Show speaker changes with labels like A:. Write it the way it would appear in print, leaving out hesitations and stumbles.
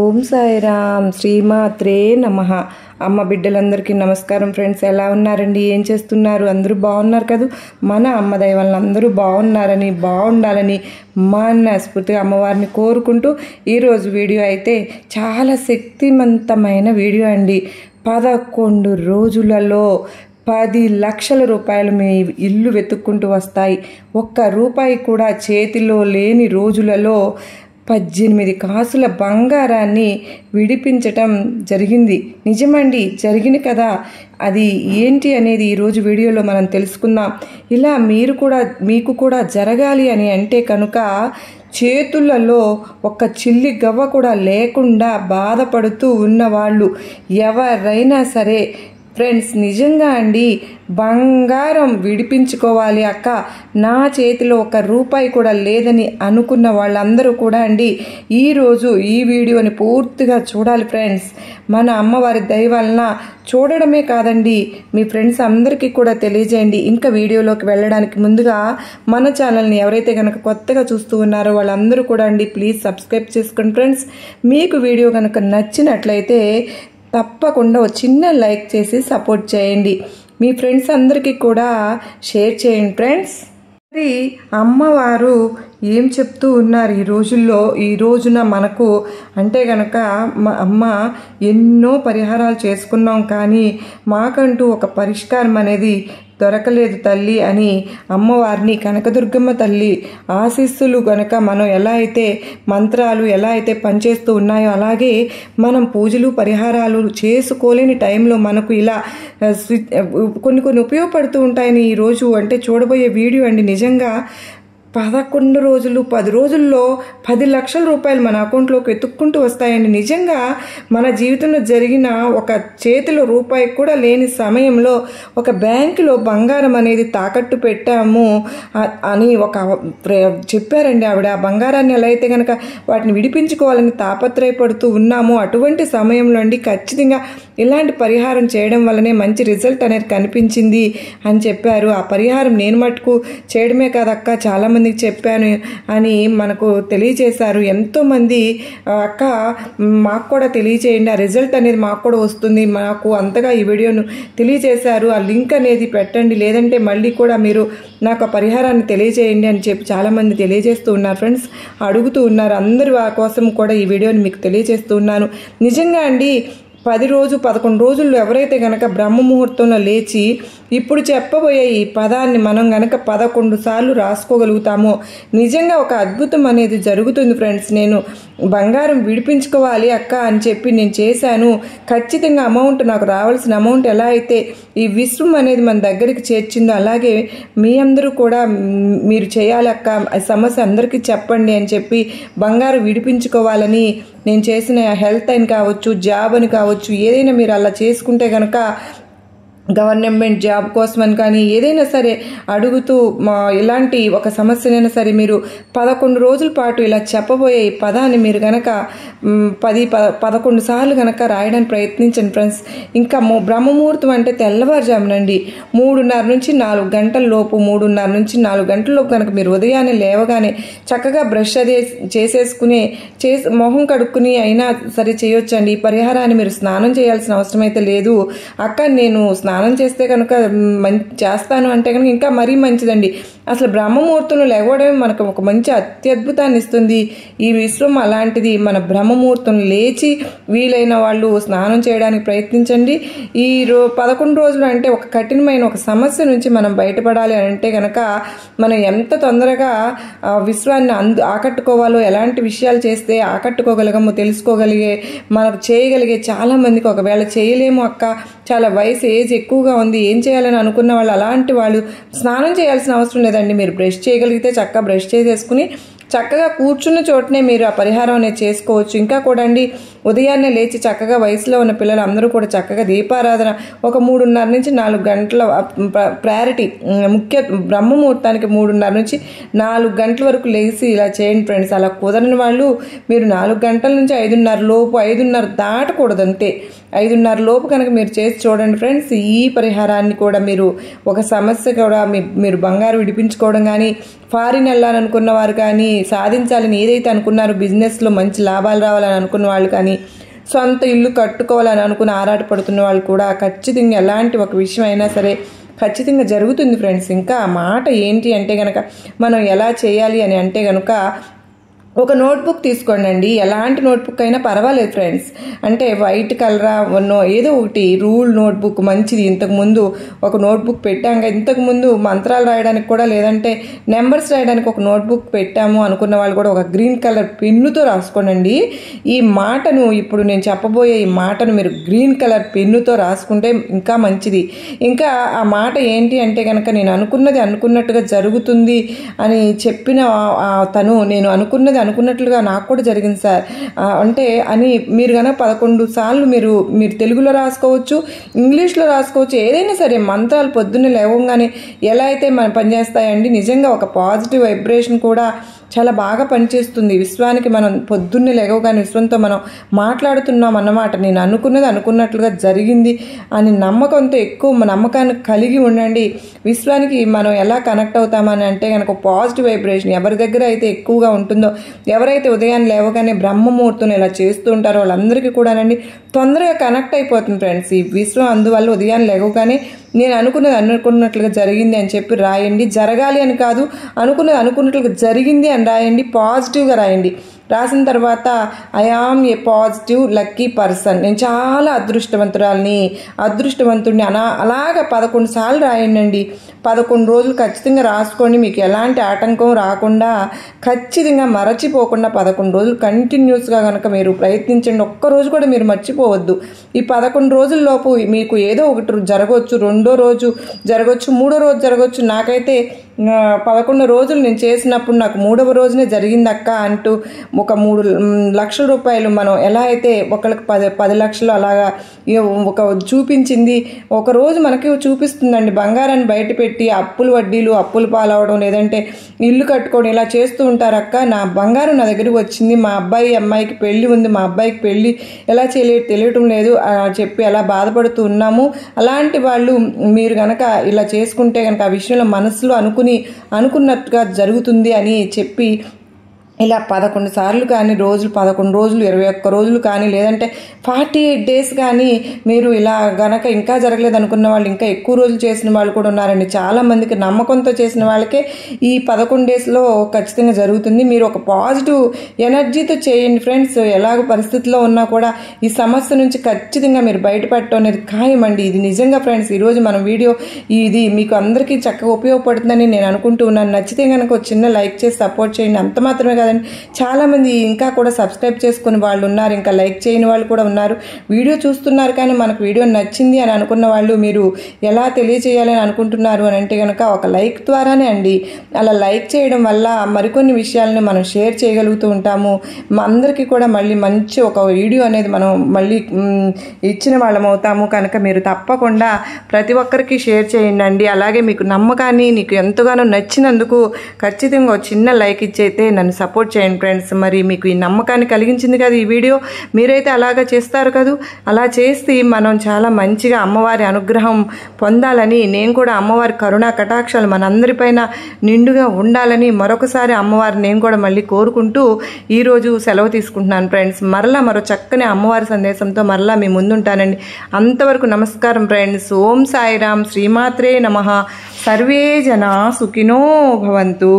A: ఓం సాయిరామ్ శ్రీమాత్రే నమః. అమ్మ బిడ్డలందరికీ నమస్కారం ఫ్రెండ్స్. ఎలా ఉన్నారండి? ఏం చేస్తున్నారు? అందరూ బాగున్నారు కదా? మన అమ్మ దయ వల్ల అందరూ బాగున్నారని, బాగుండాలని మనస్ఫూర్తిగా అమ్మవారిని కోరుకుంటూ ఈరోజు వీడియో అయితే చాలా శక్తివంతమైన వీడియో అండి. 11 రోజులలో 10 లక్షల రూపాయలు మీ ఇల్లు వెతుక్కుంటూ వస్తాయి. ఒక్క రూపాయి కూడా చేతిలో లేని రోజులలో 18 కాసుల బంగారాన్ని విడిపించటం జరిగింది. నిజమండి, జరిగింది కదా. అది ఏంటి అనేది ఈరోజు వీడియోలో మనం తెలుసుకుందాం. ఇలా మీకు కూడా జరగాలి అని అంటే కనుక చేతులలో ఒక చిల్లి గవ్వ కూడా లేకుండా బాధపడుతూ ఉన్నవాళ్ళు ఎవరైనా సరే ఫ్రెండ్స్, నిజంగా అండి, బంగారం విడిపించుకోవాలి అక్క, నా చేతిలో 1 రూపాయి కూడా లేదని అనుకున్న వాళ్ళందరూ కూడా అండి ఈరోజు ఈ వీడియోని పూర్తిగా చూడాలి ఫ్రెండ్స్. మన అమ్మవారి దయ వలన చూడడమే కాదండి, మీ ఫ్రెండ్స్ అందరికీ కూడా తెలియజేయండి. ఇంకా వీడియోలోకి వెళ్ళడానికి ముందుగా మన ఛానల్ని ఎవరైతే కనుక కొత్తగా చూస్తూ ఉన్నారో వాళ్ళందరూ కూడా అండి ప్లీజ్ సబ్స్క్రైబ్ చేసుకోండి ఫ్రెండ్స్. మీకు వీడియో కనుక నచ్చినట్లయితే తప్పకుండా ఒక చిన్న లైక్ చేసి సపోర్ట్ చేయండి. మీ ఫ్రెండ్స్ అందరికీ కూడా షేర్ చేయండి ఫ్రెండ్స్. మరి అమ్మవారు ఏం చెప్తూ ఉన్నారు ఈ రోజున మనకు అంటే కనుక అమ్మ ఎన్నో పరిహారాలు చేసుకున్నాం, కానీ మాకంటూ ఒక పరిష్కారం అనేది దొరకలేదు తల్లి అని అమ్మవారిని, కనకదుర్గమ్మ తల్లి ఆశీస్సులు గనక మనం ఎలా అయితే మంత్రాలు ఎలా అయితే పనిచేస్తూ ఉన్నాయో అలాగే మనం పూజలు పరిహారాలు చేసుకోలేని టైంలో మనకు ఇలా కొన్ని ఉపయోగపడుతూ ఉంటాయని ఈరోజు అంటే చూడబోయే వీడియో అండి. నిజంగా 11 రోజులు 10 రోజుల్లో 10 లక్షల రూపాయలు మన అకౌంట్లోకి వెతుక్కుంటూ వస్తాయండి. నిజంగా మన జీవితంలో జరిగిన ఒక చేతిలో రూపాయి కూడా లేని సమయంలో ఒక బ్యాంకులో బంగారం అనేది తాకట్టు పెట్టాము అని చెప్పారండి ఆవిడ. ఆ బంగారాన్ని ఎలా అయితే కనుక వాటిని విడిపించుకోవాలని తాపత్రయపడుతూ ఉన్నాము అటువంటి సమయంలో అండి ఖచ్చితంగా ఇలాంటి పరిహారం చేయడం వల్లనే మంచి రిజల్ట్ అనేది కనిపించింది అని చెప్పారు. ఆ పరిహారం నేను మటుకు చేయడమే కాదక్క, చాలామంది చెప్పాను అని మనకు తెలియజేశారు. ఎంతోమంది అక్క మాకు కూడా తెలియచేయండి, ఆ రిజల్ట్ అనేది మాకు కూడా వస్తుంది, మాకు అంతగా ఈ వీడియోను తెలియజేశారు, ఆ లింక్ అనేది పెట్టండి, లేదంటే మళ్ళీ కూడా మీరు నాకు ఆ పరిహారాన్ని తెలియజేయండి అని చెప్పి చాలామంది తెలియజేస్తూ ఉన్నారు ఫ్రెండ్స్, అడుగుతూ ఉన్నారు. అందరి కోసం కూడా ఈ వీడియోని మీకు తెలియజేస్తూ ఉన్నాను. నిజంగా అండి 11 రోజుల్లో ఎవరైతే గనక బ్రహ్మ ముహూర్తంలో లేచి ఇప్పుడు చెప్పబోయే ఈ పదాన్ని మనం గనక 11 సార్లు రాసుకోగలుగుతామో నిజంగా ఒక అద్భుతం అనేది జరుగుతుంది ఫ్రెండ్స్. నేను బంగారం విడిపించుకోవాలి అక్క అని చెప్పి నేను చేశాను, ఖచ్చితంగా అమౌంట్ నాకు రావాల్సిన అమౌంట్ ఎలా అయితే ఈ విశ్వం అనేది మన దగ్గరికి చేర్చిందో అలాగే మీ అందరూ కూడా మీరు చేయాలి అక్క, సమస్య అందరికీ చెప్పండి అని చెప్పి బంగారం విడిపించుకోవాలని నేను చేసిన హెల్త్ అని కావచ్చు, జాబ్ అని కావచ్చు, ఏదైనా మీరు అలా చేసుకుంటే కనుక గవర్నమెంట్ జాబ్ కోసమని కానీ ఏదైనా సరే అడుగుతూ ఇలాంటి ఒక సమస్యనైనా సరే మీరు 11 రోజుల పాటు ఇలా చెప్పబోయే ఈ పదాన్ని మీరు కనుక 11 సార్లు కనుక రాయడానికి ప్రయత్నించండి ఫ్రెండ్స్. ఇంకా బ్రహ్మముహూర్తం అంటే తెల్లవారుజామునండి 3:30 నుంచి 4 గంటల లోపు, 3:30 నుంచి 4 గంటల లోపు కనుక మీరు ఉదయాన్నే లేవగానే చక్కగా బ్రష్ అది చేసేసుకుని మొహం కడుక్కుని అయినా సరే చేయొచ్చండి. ఈ పరిహారాన్ని మీరు స్నానం చేయాల్సిన అవసరం అయితే లేదు. అక్క నేను స్నానం చేస్తే కనుక చేస్తాను అంటే కనుక ఇంకా మరీ మంచిదండి. అసలు బ్రహ్మముహూర్తంలో లేవడమే మనకు ఒక మంచి అత్యద్భుతాన్ని ఇస్తుంది. ఈ విశ్వం అలాంటిది. మన బ్రహ్మముహూర్తం లేచి వీలైన వాళ్ళు స్నానం చేయడానికి ప్రయత్నించండి. ఈ 11 రోజులు అంటే ఒక కఠినమైన ఒక సమస్య నుంచి మనం బయటపడాలి అంటే కనుక మనం ఎంత తొందరగా విశ్వాన్ని ఆకట్టుకోవాలో, ఎలాంటి విషయాలు చేస్తే ఆకట్టుకోగలగమో తెలుసుకోగలిగే, మనకు చేయగలిగే చాలామందికి ఒకవేళ చేయలేము అక్క, చాలా ఏజ్ ఎక్కువగా ఉంది, ఏం చేయాలని అనుకున్న వాళ్ళు అలాంటి వాళ్ళు స్నానం చేయాల్సిన అవసరం లేదండి. మీరు బ్రష్ చేయగలిగితే చక్కగా బ్రష్ చేసేసుకుని చక్కగా కూర్చున్న చోటనే మీరు ఆ పరిహారం అనేది చేసుకోవచ్చు. ఇంకా కూడా అండి ఉదయాన్నే లేచి చక్కగా వయసులో ఉన్న పిల్లలు అందరూ కూడా చక్కగా దీపారాధన ఒక 3:30 నుంచి 4 గంటల ప్రయారిటీ ముఖ్య బ్రహ్మముహూర్తానికి 3:30 నుంచి 4 గంటల వరకు లేచి ఇలా చేయండి ఫ్రెండ్స్. అలా కుదరని వాళ్ళు మీరు 4 గంటల నుంచి 5:30 లోపు, 5:30 దాటకూడదు అంతే, 5:30 లోపు కనుక మీరు చేసి చూడండి ఫ్రెండ్స్. ఈ పరిహారాన్ని కూడా మీరు ఒక సమస్య కూడా మీరు బంగారు విడిపించుకోవడం కానీ, ఫారిన్ వెళ్ళాలనుకున్న వారు కానీ, సాధించాలని ఏదైతే అనుకున్నారో, బిజినెస్లో మంచి లాభాలు రావాలని అనుకున్న వాళ్ళు కానీ, సొంత ఇల్లు కట్టుకోవాలని అనుకుని ఆరాటపడుతున్న వాళ్ళు కూడా ఖచ్చితంగా ఎలాంటి ఒక విషయం అయినా సరే ఖచ్చితంగా జరుగుతుంది ఫ్రెండ్స్. ఇంకా ఆ మాట ఏంటి అంటే కనుక, మనం ఎలా చేయాలి అని అంటే కనుక ఒక నోట్బుక్ తీసుకోండి. ఎలాంటి నోట్బుక్ అయినా పర్వాలేదు ఫ్రెండ్స్. అంటే వైట్ కలరా ఏదో ఒకటి రూల్ నోట్బుక్ మంచిది. ఇంతకుముందు ఒక నోట్బుక్ పెట్టాక, ఇంతకుముందు మంత్రాలు రాయడానికి కూడా లేదంటే నెంబర్స్ రాయడానికి ఒక నోట్బుక్ పెట్టాము అనుకున్న వాళ్ళు కూడా ఒక గ్రీన్ కలర్ పెన్నుతో రాసుకోండి. ఈ మాటను, ఇప్పుడు నేను చెప్పబోయే ఈ మాటను మీరు గ్రీన్ కలర్ పెన్నుతో రాసుకుంటే ఇంకా మంచిది. ఇంకా ఆ మాట ఏంటి అంటే కనుక, నేను అనుకున్నది అనుకున్నట్టుగా జరుగుతుంది అని చెప్పిన తను, నేను అనుకున్నట్లుగా నాకు కూడా జరిగింది సార్ అంటే అని మీరు కనుక 11 సార్లు మీరు తెలుగులో రాసుకోవచ్చు, ఇంగ్లీష్లో రాసుకోవచ్చు. ఏదైనా సరే మంత్రాలు పొద్దున్నే లేవగానే ఎలా అయితే మనం పనిచేస్తాయండి, నిజంగా ఒక పాజిటివ్ వైబ్రేషన్ కూడా చాలా బాగా పనిచేస్తుంది. విశ్వానికి మనం పొద్దున్నే లేవగానే విశ్వంతో మనం మాట్లాడుతున్నాం అన్నమాట. నేను అనుకున్నది అనుకున్నట్లుగా జరిగింది అని నమ్మకంతో, ఎక్కువ నమ్మకాన్ని కలిగి ఉండండి. విశ్వానికి మనం ఎలా కనెక్ట్ అవుతామని అంటే కనుక పాజిటివ్ వైబ్రేషన్ ఎవరి దగ్గర అయితే ఎక్కువగా ఉంటుందో, ఎవరైతే ఉదయాన్నే లేవగానే బ్రహ్మముహూర్తం ఇలా చేస్తూ ఉంటారో వాళ్ళందరికీ కూడానండి తొందరగా కనెక్ట్ అయిపోతుంది ఫ్రెండ్స్ ఈ విశ్వం. అందువల్ల ఉదయాన్నే లేవగానే నేను అనుకున్నది అనుకున్నట్లుగా జరిగింది అని చెప్పి రాయండి. జరగాలి అని కాదు, అనుకున్నది అనుకున్నట్లుగా జరిగింది అని రాయండి. పాజిటివ్గా రాయండి. రాసిన తర్వాత I am a positive lucky person, నేను చాలా అదృష్టవంతుడిని అలాగ 11 సార్లు రాయండి. 11 రోజులు ఖచ్చితంగా రాసుకోండి. మీకు ఎలాంటి ఆటంకం రాకుండా, ఖచ్చితంగా మరచిపోకుండా 11 రోజులు కంటిన్యూస్గా కనుక మీరు ప్రయత్నించండి. ఒక్కరోజు కూడా మీరు మర్చిపోవద్దు. ఈ 11 రోజుల్లోపు మీకు ఏదో ఒకటి జరగవచ్చు, రెండో రోజు జరగవచ్చు, మూడో రోజు జరగవచ్చు. నాకైతే 11 రోజులు నేను చేసినప్పుడు నాకు 3వ రోజునే జరిగింది అక్క అంటూ ఒక 3 లక్షల రూపాయలు మనం ఎలా అయితే ఒకళ్ళకి 10 లక్షలు అలాగా ఒక చూపించింది. ఒక రోజు మనకి చూపిస్తుందండి. బంగారాన్ని బయట పెట్టి అప్పులు వడ్డీలు అప్పులు పాలవడం, లేదంటే ఇల్లు కట్టుకోవడం ఇలా చేస్తూ ఉంటారు. అక్క నా బంగారం నా దగ్గరికి వచ్చింది, మా అమ్మాయికి పెళ్లి ఉంది, మా అబ్బాయికి పెళ్లి ఎలా తెలియటం లేదు చెప్పి అలా బాధపడుతూ ఉన్నాము. అలాంటి వాళ్ళు మీరు గనక ఇలా చేసుకుంటే గనక ఆ విషయంలో మనసులో అనుకున్నట్టుగా జరుగుతుంది అని చెప్పి ఇలా 11 సార్లు కానీ, రోజులు 11 రోజులు 21 రోజులు కానీ, లేదంటే 48 డేస్ కానీ మీరు ఇలా గనక ఇంకా జరగలేదు అనుకున్న వాళ్ళు ఇంకా ఎక్కువ రోజులు చేసిన వాళ్ళు కూడా ఉన్నారండి. చాలా మందికి నమ్మకంతో చేసిన వాళ్ళకే ఈ 11 డేస్లో ఖచ్చితంగా జరుగుతుంది. మీరు ఒక పాజిటివ్ ఎనర్జీతో చేయండి ఫ్రెండ్స్. ఎలాగ పరిస్థితిలో ఉన్నా కూడా ఈ సమస్య నుంచి ఖచ్చితంగా మీరు బయటపడటం అనేది ఖాయమండి. ఇది నిజంగా ఫ్రెండ్స్. ఈరోజు మన వీడియో ఇది మీకు అందరికీ చక్కగా ఉపయోగపడుతుందని నేను అనుకుంటూ ఉన్నాను. నచ్చితే కనుక ఒక చిన్న లైక్ చేసి సపోర్ట్ చేయండి. అంత మాత్రమే కాదండి, చాలా మంది ఇంకా కూడా సబ్స్క్రైబ్ చేసుకుని వాళ్ళు ఉన్నారు, ఇంకా లైక్ చేయని వాళ్ళు కూడా ఉన్నారు. వీడియో చూస్తున్నారు కానీ మనకు వీడియో నచ్చింది అని అనుకున్న వాళ్ళు మీరు ఎలా తెలియజేయాలని అనుకుంటున్నారు అని అంటే కనుక ఒక లైక్ ద్వారానే అండి. అలా లైక్ చేయడం వల్ల మరికొన్ని విషయాలని మనం షేర్ చేయగలుగుతూ ఉంటాము. అందరికీ కూడా మళ్ళీ మంచి ఒక వీడియో అనేది మనం మళ్ళీ ఇచ్చిన వాళ్ళం అవుతాము. కనుక మీరు తప్పకుండా ప్రతి ఒక్కరికి షేర్ చేయండి. అలాగే మీకు నమ్మకాన్ని, నీకు ఎంతగానో నచ్చినందుకు ఖచ్చితంగా ఒక చిన్న లైక్ ఇచ్చైతే నన్ను సపోర్ట్ చేయండి ఫ్రెండ్స్. మరి మీకు ఈ నమ్మకాన్ని కలిగించింది కదా ఈ వీడియో, మీరైతే అలాగా చేస్తారు కదా. అలా చేసి మనం చాలా మంచిగా అమ్మవారి అనుగ్రహం పొందాలని, నేను కూడా అమ్మవారి కరుణా కటాక్షాలు మనందరిపైన నిండుగా ఉండాలని మరొకసారి అమ్మవారిని నేను కూడా మళ్ళీ కోరుకుంటూ ఈరోజు సెలవు తీసుకుంటున్నాను ఫ్రెండ్స్. మరలా మరో చక్కని అమ్మవారి సందేశంతో మరలా మీ ముందుంటానండి. అంతవరకు నమస్కారం ఫ్రెండ్స్. ఓం సాయిరామ్. శ్రీమాత్రే నమః. సర్వే జనా సుఖినో భవంతు.